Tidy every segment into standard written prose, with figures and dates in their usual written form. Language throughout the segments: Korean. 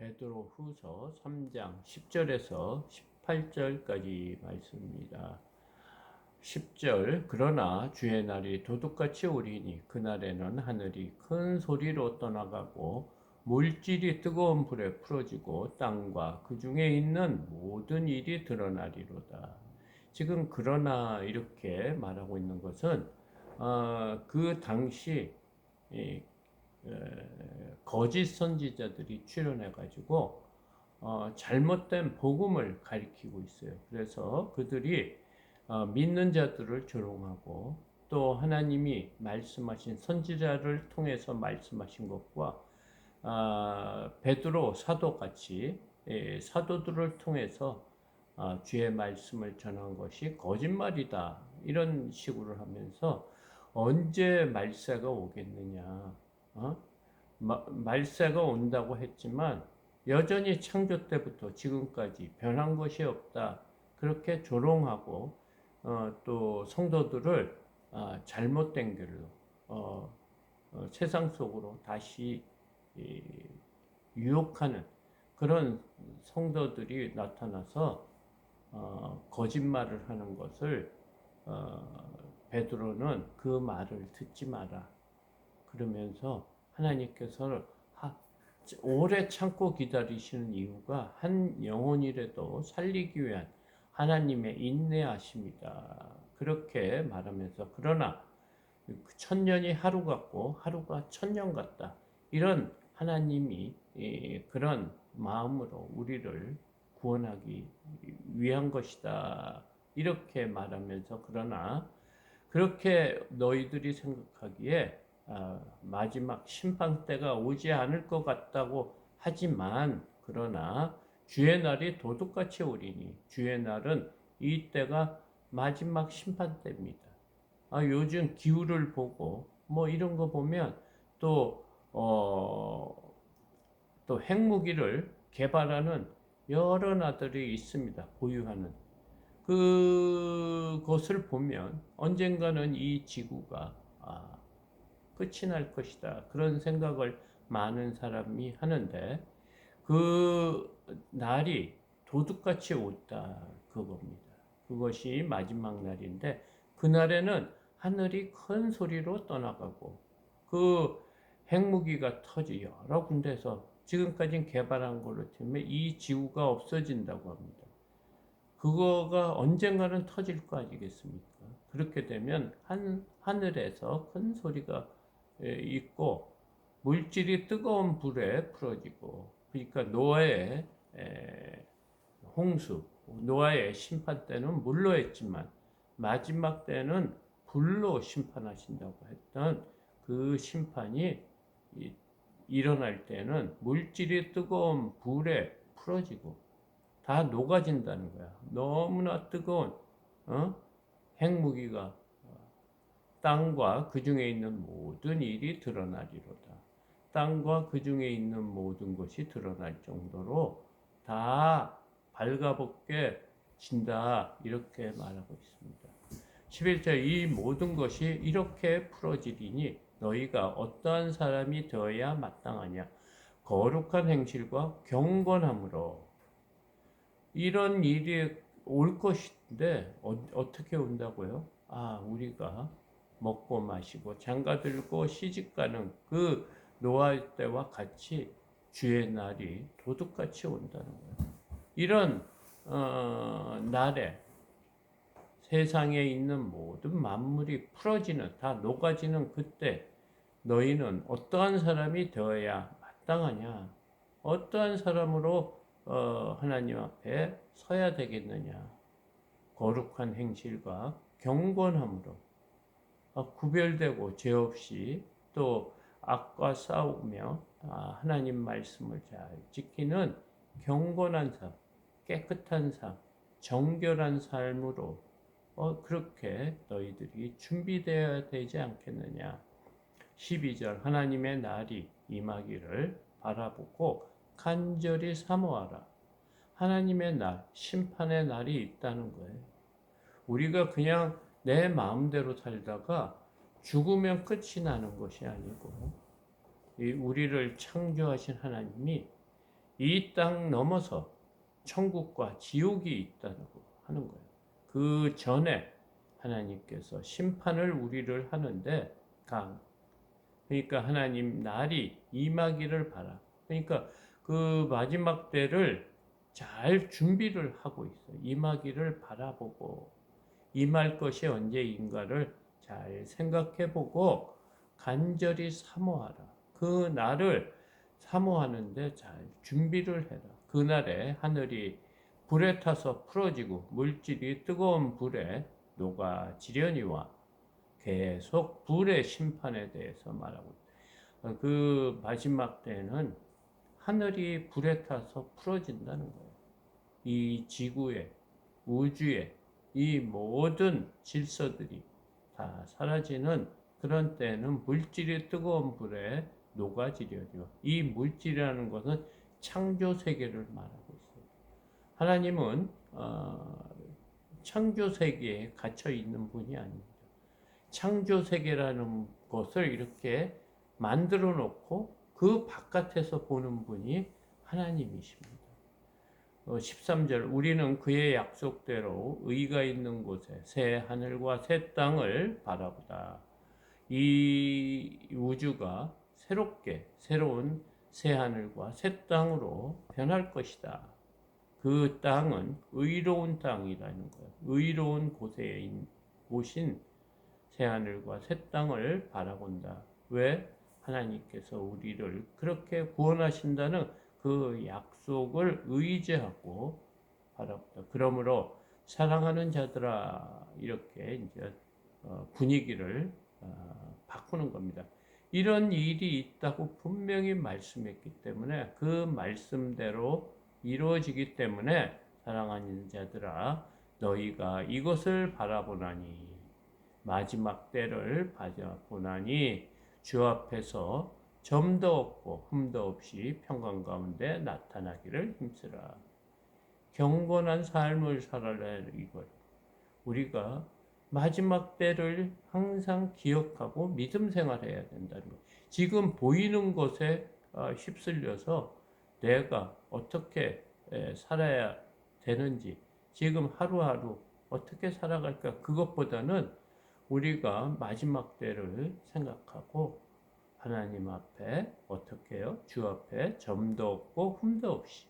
베드로 후서 3장 10절에서 18절까지 말씀입니다. 10절 그러나 주의 날이 도둑같이 오리니 그날에는 하늘이 큰 소리로 떠나가고 물질이 뜨거운 불에 풀어지고 땅과 그 중에 있는 모든 일이 드러나리로다. 지금 그러나 이렇게 말하고 있는 것은 그 당시 거짓 선지자들이 출현해 가지고 잘못된 복음을 가리키고 있어요. 그래서 그들이 믿는 자들을 조롱하고 또 하나님이 말씀하신 선지자를 통해서 말씀하신 것과 베드로 사도같이 사도들을 통해서 주의 말씀을 전한 것이 거짓말이다 이런 식으로 하면서 언제 말세가 오겠느냐, 말세가 온다고 했지만 여전히 창조 때부터 지금까지 변한 것이 없다 그렇게 조롱하고 또 성도들을 잘못된 길로 세상 속으로 다시 유혹하는 그런 성도들이 나타나서 거짓말을 하는 것을 베드로는 그 말을 듣지 마라 그러면서 하나님께서 오래 참고 기다리시는 이유가 한 영혼이라도 살리기 위한 하나님의 인내하심이다. 그렇게 말하면서 그러나 천년이 하루 같고 하루가 천년 같다. 이런 하나님이 그런 마음으로 우리를 구원하기 위한 것이다. 이렇게 말하면서 그러나 그렇게 너희들이 생각하기에 마지막 심판 때가 오지 않을 것 같다고 하지만 그러나 주의 날이 도둑같이 오리니 주의 날은 이 때가 마지막 심판 때입니다. 요즘 기후를 보고 뭐 이런 거 보면 또 또 핵무기를 개발하는 여러 나라들이 있습니다. 보유하는 그것을 보면 언젠가는 이 지구가 끝이 날 것이다. 그런 생각을 많은 사람이 하는데 그 날이 도둑같이 온다. 그겁니다. 그것이 마지막 날인데 그날에는 하늘이 큰 소리로 떠나가고 그 핵무기가 터지 여러 군데서 지금까지 개발한 걸로 치면 이 지구가 없어진다고 합니다. 그거가 언젠가는 터질 거 아니겠습니까? 그렇게 되면 하늘에서 큰 소리가 있고 물질이 뜨거운 불에 풀어지고 그러니까 노아의 홍수, 노아의 심판 때는 물로 했지만 마지막 때는 불로 심판하신다고 했던 그 심판이 일어날 때는 물질이 뜨거운 불에 풀어지고 다 녹아진다는 거야. 너무나 뜨거운 핵무기가 땅과 그 중에 있는 모든 일이 드러나리로다. 땅과 그 중에 있는 모든 것이 드러날 정도로 다 발가벗게 진다. 이렇게 말하고 있습니다. 11절 이 모든 것이 이렇게 풀어지리니 너희가 어떠한 사람이 되어야 마땅하냐. 거룩한 행실과 경건함으로 이런 일이 올 것인데 어떻게 온다고요? 우리가 먹고 마시고 장가들고 시집가는 그 노아 때와 같이 주의 날이 도둑같이 온다는 거예요. 이런 날에 세상에 있는 모든 만물이 풀어지는 다 녹아지는 그때 너희는 어떠한 사람이 되어야 마땅하냐? 어떠한 사람으로 하나님 앞에 서야 되겠느냐? 거룩한 행실과 경건함으로 구별되고 죄 없이 또 악과 싸우며 하나님 말씀을 잘 지키는 경건한 삶, 깨끗한 삶, 정결한 삶으로 그렇게 너희들이 준비되어야 되지 않겠느냐. 12절 하나님의 날이 임하기를 바라보고 간절히 사모하라. 하나님의 날, 심판의 날이 있다는 거예요. 우리가 그냥 내 마음대로 살다가 죽으면 끝이 나는 것이 아니고 우리를 창조하신 하나님이 이 땅 넘어서 천국과 지옥이 있다고 하는 거예요. 그 전에 하나님께서 심판을 우리를 하는데 그러니까 하나님 날이 임하기를 바라. 그러니까 그 마지막 때를 잘 준비를 하고 있어요. 임하기를 바라보고 임할 것이 언제인가를 잘 생각해보고 간절히 사모하라. 그 날을 사모하는데 잘 준비를 해라. 그날에 하늘이 불에 타서 풀어지고 물질이 뜨거운 불에 녹아지려니와 계속 불의 심판에 대해서 말하고 있어요. 그 마지막 때는 하늘이 불에 타서 풀어진다는 거예요. 이 지구에, 우주에 이 모든 질서들이 다 사라지는 그런 때는 물질이 뜨거운 불에 녹아지려니와 이 물질이라는 것은 창조 세계를 말하고 있어요. 하나님은 창조 세계에 갇혀 있는 분이 아닙니다. 창조 세계라는 것을 이렇게 만들어 놓고 그 바깥에서 보는 분이 하나님이십니다. 13절 우리는 그의 약속대로 의가 있는 곳에 새 하늘과 새 땅을 바라보다. 이 우주가 새롭게 새로운 새 하늘과 새 땅으로 변할 것이다. 그 땅은 의로운 땅이라는 거예요. 의로운 곳에 오신 새 하늘과 새 땅을 바라본다. 왜? 하나님께서 우리를 그렇게 구원하신다는 그 약속을 의지하고 바라본다. 그러므로 사랑하는 자들아 이렇게 이제 분위기를 바꾸는 겁니다. 이런 일이 있다고 분명히 말씀했기 때문에 그 말씀대로 이루어지기 때문에 사랑하는 자들아 너희가 이것을 바라보나니 마지막 때를 바라보나니 주 앞에서 점도 없고 흠도 없이 평강 가운데 나타나기를 힘쓰라. 경건한 삶을 살아라 이걸. 우리가 마지막 때를 항상 기억하고 믿음 생활해야 된다는 것. 지금 보이는 것에 휩쓸려서 내가 어떻게 살아야 되는지 지금 하루하루 어떻게 살아갈까 그것보다는 우리가 마지막 때를 생각하고 하나님 앞에 어떻게 해요? 주 앞에 점도 없고 흠도 없이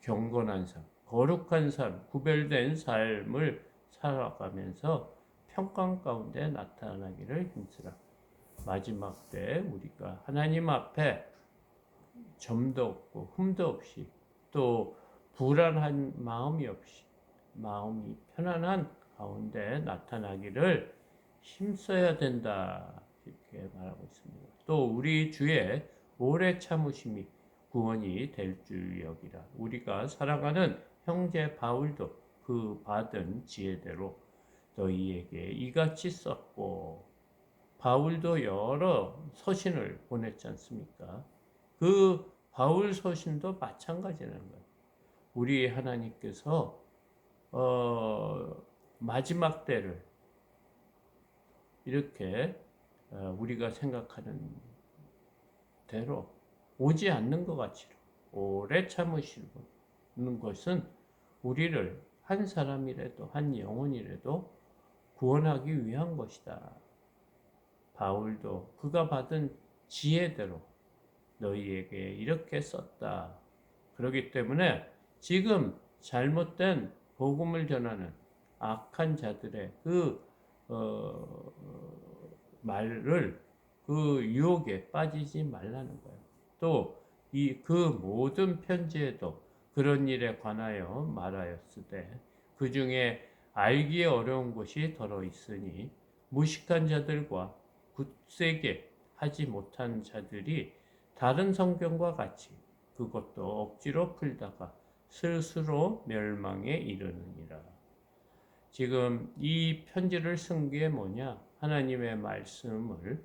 경건한 삶, 거룩한 삶, 구별된 삶을 살아가면서 평강 가운데 나타나기를 힘쓰라. 마지막 때 우리가 하나님 앞에 점도 없고 흠도 없이 또 불안한 마음이 없이 마음이 편안한 가운데 나타나기를 힘써야 된다. 이렇게 말하고 있습니다. 또 우리 주의 오래 참으심이 구원이 될 줄 여기라. 우리가 사랑하는 형제 바울도 그 받은 지혜대로 너희에게 이같이 썼고 바울도 여러 서신을 보냈지 않습니까? 그 바울 서신도 마찬가지라는 거예요. 우리 하나님께서 마지막 때를 이렇게 우리가 생각하는 대로 오지 않는 것 같이 오래 참으시는 것은 우리를 한 사람이라도 한 영혼이라도 구원하기 위한 것이다. 바울도 그가 받은 지혜대로 너희에게 이렇게 썼다. 그렇기 때문에 지금 잘못된 복음을 전하는 악한 자들의 그 말을 그 유혹에 빠지지 말라는 거예요. 또 그 모든 편지에도 그런 일에 관하여 말하였으되 그 중에 알기 어려운 것이 더러 있으니 무식한 자들과 굳세게 하지 못한 자들이 다른 성경과 같이 그것도 억지로 풀다가 스스로 멸망에 이르느니라. 지금 이 편지를 쓴 게 뭐냐? 하나님의 말씀을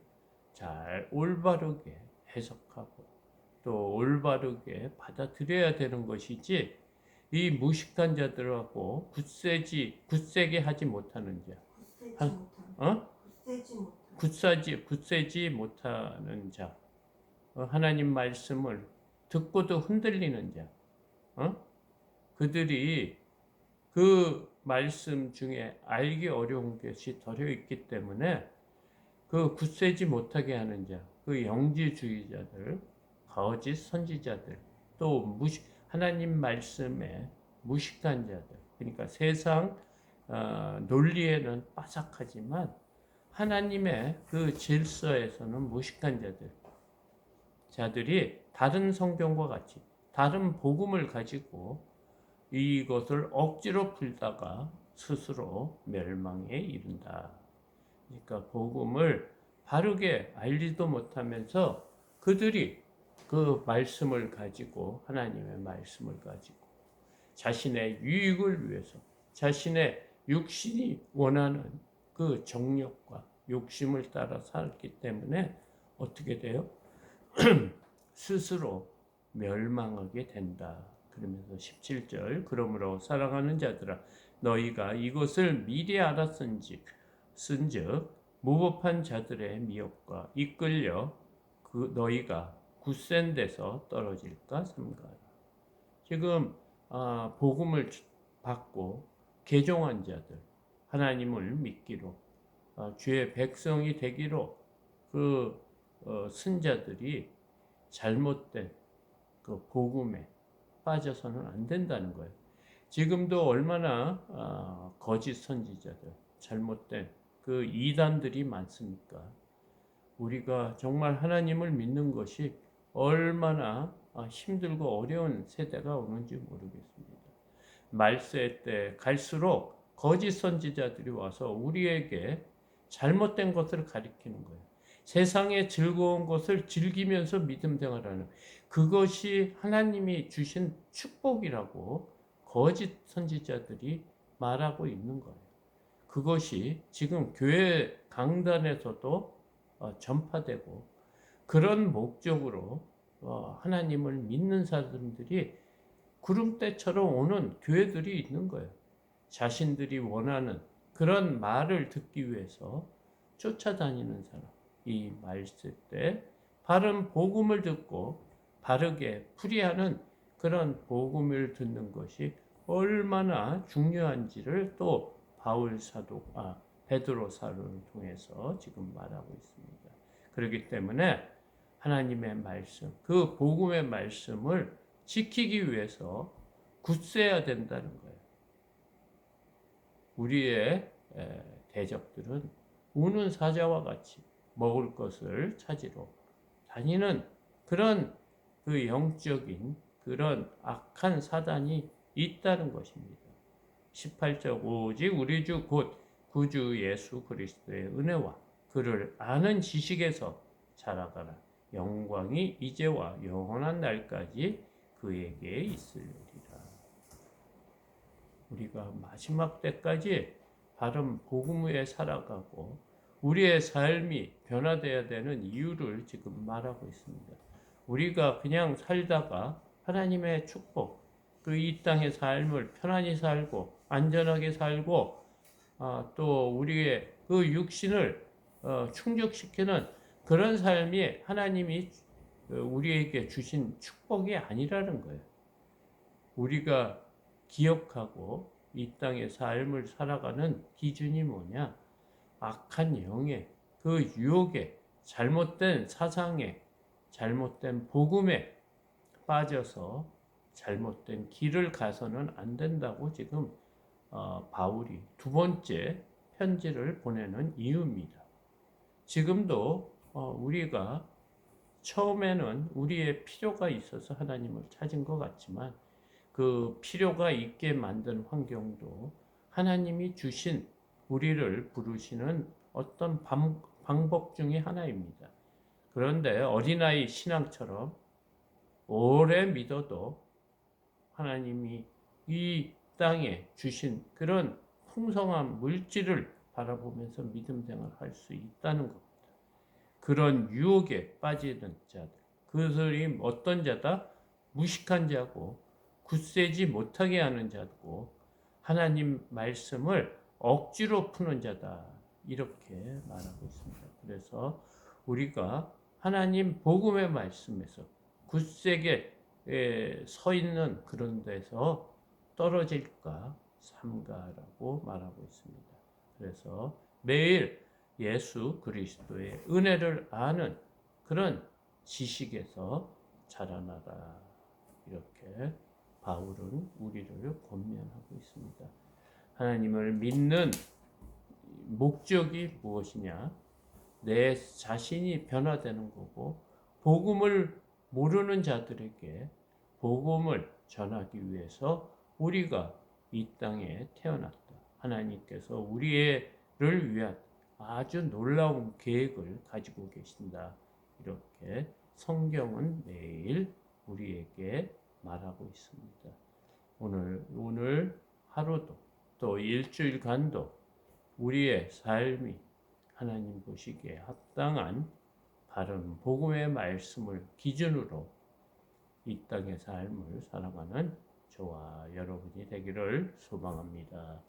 잘 올바르게 해석하고 또 올바르게 받아들여야 되는 것이지 이 무식한 자들하고 굳세게 하지 못하는 자, 굳세지 못하는 자, 하나님 말씀을 듣고도 흔들리는 자, 그들이 그 말씀 중에 알기 어려운 것이 들어 있기 때문에 그 굳세지 못하게 하는 자, 그 영지주의자들, 거짓 선지자들, 또 하나님 말씀에 무식한 자들, 그러니까 세상 논리에는 빠삭하지만 하나님의 그 질서에서는 무식한 자들이 다른 성경과 같이 다른 복음을 가지고 이것을 억지로 풀다가 스스로 멸망에 이른다. 그러니까 복음을 바르게 알지도 못하면서 그들이 그 말씀을 가지고 하나님의 말씀을 가지고 자신의 유익을 위해서 자신의 육신이 원하는 그 정욕과 욕심을 따라 살았기 때문에 어떻게 돼요? 스스로 멸망하게 된다. 그러면서 17절 그러므로 사랑하는 자들아 너희가 이것을 미리 알았은즉 무법한 자들의 미혹과 이끌려 그 너희가 굳센 데서 떨어질까 삼가라. 지금 복음을 받고 개종한 자들, 하나님을 믿기로 주의 백성이 되기로 그 선자들이 잘못된 그 복음에 빠져서는 안 된다는 거예요. 지금도 얼마나 거짓 선지자들, 잘못된 그 이단들이 많습니까? 우리가 정말 하나님을 믿는 것이 얼마나 힘들고 어려운 세대가 오는지 모르겠습니다. 말세 때 갈수록 거짓 선지자들이 와서 우리에게 잘못된 것을 가리키는 거예요. 세상의 즐거운 것을 즐기면서 믿음 생활하는 그것이 하나님이 주신 축복이라고 거짓 선지자들이 말하고 있는 거예요. 그것이 지금 교회 강단에서도 전파되고 그런 목적으로 하나님을 믿는 사람들이 구름대처럼 오는 교회들이 있는 거예요. 자신들이 원하는 그런 말을 듣기 위해서 쫓아다니는 사람. 이 말씀 때 바른 복음을 듣고 바르게 풀이하는 그런 복음을 듣는 것이 얼마나 중요한지를 또 베드로 사도를 통해서 지금 말하고 있습니다. 그렇기 때문에 하나님의 말씀, 그 복음의 말씀을 지키기 위해서 굳세야 된다는 거예요. 우리의 대적들은 우는 사자와 같이 먹을 것을 찾으러 다니는 그런 그 영적인 그런 악한 사단이 있다는 것입니다. 18절 오직 우리 주 곧 구주 예수 그리스도의 은혜와 그를 아는 지식에서 자라가라. 영광이 이제와 영원한 날까지 그에게 있으리라. 우리가 마지막 때까지 바른 복음 위에 살아가고 우리의 삶이 변화되어야 되는 이유를 지금 말하고 있습니다. 우리가 그냥 살다가 하나님의 축복, 그 이 땅의 삶을 편안히 살고 안전하게 살고 또 우리의 그 육신을 충족시키는 그런 삶이 하나님이 우리에게 주신 축복이 아니라는 거예요. 우리가 기억하고 이 땅의 삶을 살아가는 기준이 뭐냐? 악한 영에 그 유혹에 잘못된 사상에 잘못된 복음에 빠져서 잘못된 길을 가서는 안 된다고 지금 바울이 두 번째 편지를 보내는 이유입니다. 지금도 우리가 처음에는 우리의 필요가 있어서 하나님을 찾은 것 같지만 그 필요가 있게 만든 환경도 하나님이 주신 우리를 부르시는 어떤 방법 중에 하나입니다. 그런데 어린아이 신앙처럼 오래 믿어도 하나님이 이 땅에 주신 그런 풍성한 물질을 바라보면서 믿음 생활할 수 있다는 겁니다. 그런 유혹에 빠지는 자들, 그들이 어떤 자다? 무식한 자고 굳세지 못하게 하는 자고 하나님 말씀을 억지로 푸는 자다. 이렇게 말하고 있습니다. 그래서 우리가 하나님 복음의 말씀에서 굳세게 서 있는 그런 데서 떨어질까 삼가라고 말하고 있습니다. 그래서 매일 예수 그리스도의 은혜를 아는 그런 지식에서 자라나라. 이렇게 바울은 우리를 권면하고 있습니다. 하나님을 믿는 목적이 무엇이냐? 내 자신이 변화되는 거고, 복음을 모르는 자들에게 복음을 전하기 위해서 우리가 이 땅에 태어났다. 하나님께서 우리를 위한 아주 놀라운 계획을 가지고 계신다. 이렇게 성경은 매일 우리에게 말하고 있습니다. 오늘 하루도 또 일주일간도 우리의 삶이 하나님 보시기에 합당한 바른 복음의 말씀을 기준으로 이 땅의 삶을 살아가는 저와 여러분이 되기를 소망합니다.